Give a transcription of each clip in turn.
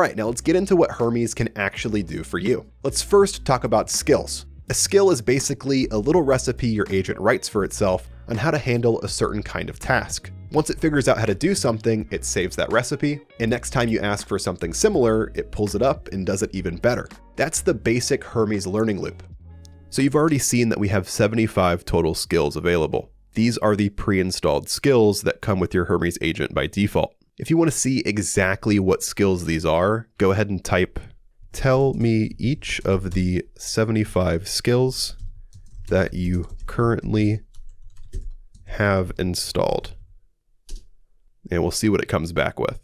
Alright, now let's get into what Hermes can actually do for you. Let's first talk about skills. A skill is basically a little recipe your agent writes for itself on how to handle a certain kind of task. Once it figures out how to do something, it saves that recipe, and next time you ask for something similar, it pulls it up and does it even better. That's the basic Hermes learning loop. So you've already seen that we have 75 total skills available. These are the pre-installed skills that come with your Hermes agent by default. If you want to see exactly what skills these are, go ahead and type, "Tell me each of the 75 skills that you currently have installed." And we'll see what it comes back with.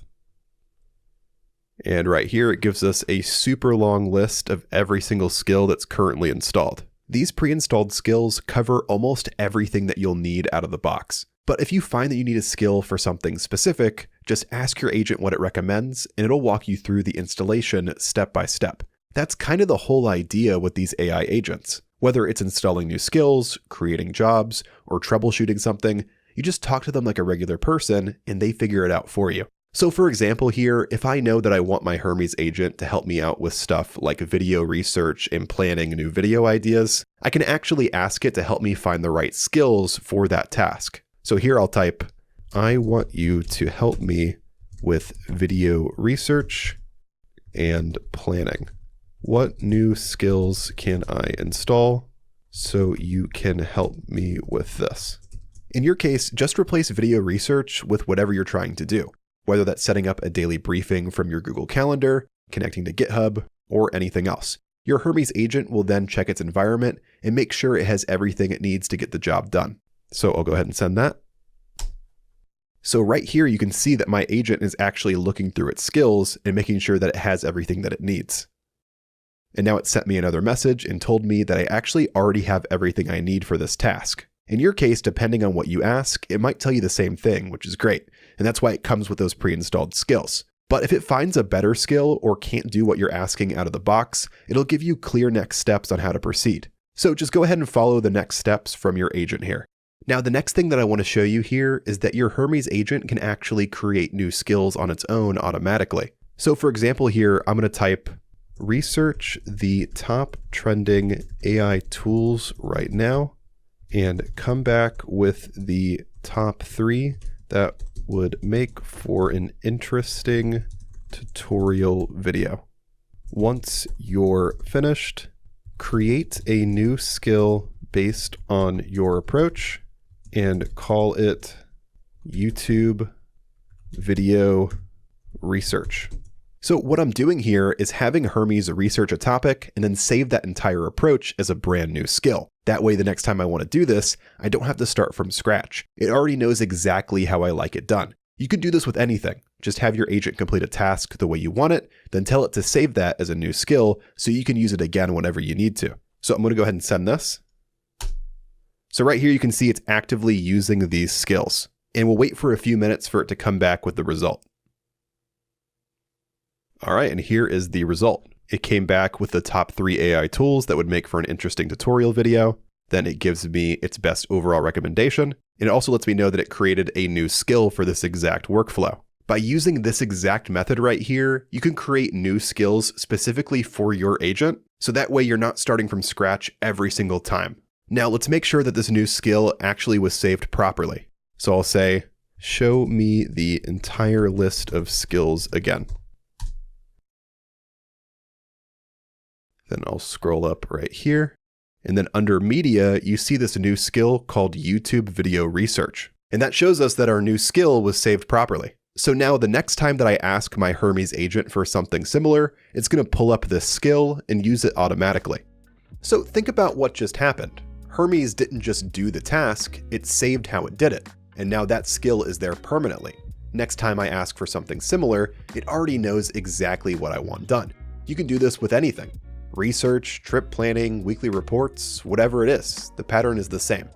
And right here, it gives us a super long list of every single skill that's currently installed. These pre-installed skills cover almost everything that you'll need out of the box. But if you find that you need a skill for something specific, just ask your agent what it recommends, and it'll walk you through the installation step by step. That's kind of the whole idea with these AI agents. Whether it's installing new skills, creating jobs, or troubleshooting something, you just talk to them like a regular person and they figure it out for you. So for example here, if I know that I want my Hermes agent to help me out with stuff like video research and planning new video ideas, I can actually ask it to help me find the right skills for that task. So here I'll type, "I want you to help me with video research and planning. What new skills can I install so you can help me with this?" In your case, just replace video research with whatever you're trying to do, whether that's setting up a daily briefing from your Google Calendar, connecting to GitHub, or anything else. Your Hermes agent will then check its environment and make sure it has everything it needs to get the job done. So I'll go ahead and send that. So right here, you can see that my agent is actually looking through its skills and making sure that it has everything that it needs. And now it sent me another message and told me that I actually already have everything I need for this task. In your case, depending on what you ask, it might tell you the same thing, which is great. And that's why it comes with those pre-installed skills. But if it finds a better skill or can't do what you're asking out of the box, it'll give you clear next steps on how to proceed. So just go ahead and follow the next steps from your agent here. Now, the next thing that I want to show you here is that your Hermes agent can actually create new skills on its own automatically. So for example here, I'm going to type, "Research the top trending AI tools right now and come back with the top 3 that would make for an interesting tutorial video. Once you're finished, create a new skill based on your approach and call it YouTube video research." So what I'm doing here is having Hermes research a topic and then save that entire approach as a brand new skill. That way, the next time I want to do this, I don't have to start from scratch. It already knows exactly how I like it done. You can do this with anything. Just have your agent complete a task the way you want it, then tell it to save that as a new skill so you can use it again whenever you need to. So I'm going to go ahead and send this. So right here, you can see it's actively using these skills, and we'll wait for a few minutes for it to come back with the result. All right, and here is the result. It came back with the top 3 AI tools that would make for an interesting tutorial video. Then it gives me its best overall recommendation. And it also lets me know that it created a new skill for this exact workflow. By using this exact method right here, you can create new skills specifically for your agent. So that way you're not starting from scratch every single time. Now let's make sure that this new skill actually was saved properly. So I'll say, "Show me the entire list of skills again." Then I'll scroll up right here. And then under media, you see this new skill called YouTube video research. And that shows us that our new skill was saved properly. So now the next time that I ask my Hermes agent for something similar, it's going to pull up this skill and use it automatically. So think about what just happened. Hermes didn't just do the task, it saved how it did it. And now that skill is there permanently. Next time I ask for something similar, it already knows exactly what I want done. You can do this with anything. Research, trip planning, weekly reports, whatever it is, the pattern is the same.